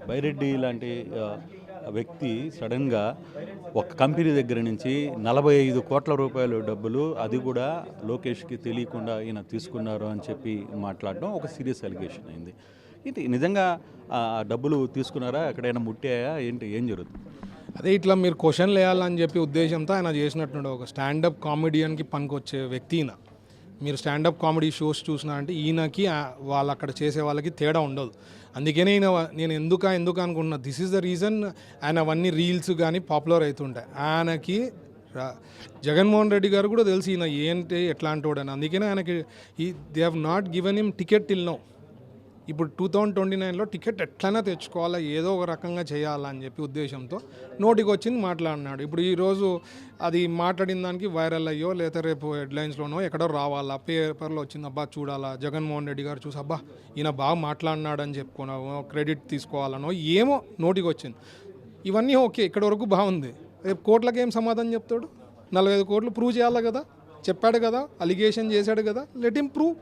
బైరెడ్డి లాంటి వ్యక్తి సడన్గా ఒక కంపెనీ దగ్గర నుంచి 45 కోట్ల రూపాయలు డబ్బులు, అది కూడా లోకేష్కి తెలియకుండా ఈయన తీసుకున్నారు అని చెప్పి మాట్లాడడం ఒక సీరియస్ అలిగేషన్ అయింది. ఇది నిజంగా డబ్బులు తీసుకున్నారా, ఎక్కడైనా ముట్టాయా, ఏంటి, ఏం జరుగుతుంది? అదే ఇట్లా మీరు క్వశ్చన్లు వేయాలని చెప్పి ఉద్దేశంతో ఆయన చేసినట్టుండే. ఒక స్టాండప్ కామెడియన్కి పనికొచ్చే వ్యక్తి ఈయన. మీరు స్టాండప్ కామెడీ షోస్ చూసినారంటే ఈయనకి వాళ్ళు అక్కడ చేసే వాళ్ళకి తేడా ఉండదు. అందుకనే నేను ఎందుకు అనుకుంటున్నా, దిస్ ఈజ్ ద రీజన్ ఆయన అవన్నీ రీల్స్ కానీ పాపులర్ అవుతుంటాయి. ఆయనకి జగన్మోహన్ రెడ్డి గారు కూడా తెలిసి ఈయన ఏంటి ఎట్లాంటి వాడని. అందుకనే ఆయనకి they have not given him ticket till now. ఇప్పుడు 2029లో టికెట్ ఎట్లయినా తెచ్చుకోవాలా, ఏదో ఒక రకంగా చేయాలని చెప్పి ఉద్దేశంతో నోటికి వచ్చింది మాట్లాడినాడు. ఇప్పుడు ఈరోజు అది మాట్లాడిన దానికి వైరల్ అయ్యో లేదా రేపు హెడ్లైన్స్లోనో ఎక్కడో రావాలా, పేపర్లో వచ్చింది, అబ్బా చూడాలా, జగన్మోహన్ రెడ్డి గారు చూసి అబ్బా ఈయన బాగా మాట్లాడినాడని చెప్పుకున్నామో, క్రెడిట్ తీసుకోవాలనో ఏమో నోటికి వచ్చింది. ఇవన్నీ ఓకే, ఇక్కడ వరకు బాగుంది. రేపు కోట్లకి ఏం సమాధానం చెప్తాడు? 45 కోట్లు ప్రూవ్ చేయాలి కదా, చెప్పాడు కదా, అలిగేషన్ చేశాడు కదా, లెట్ హిమ్ ప్రూవ్.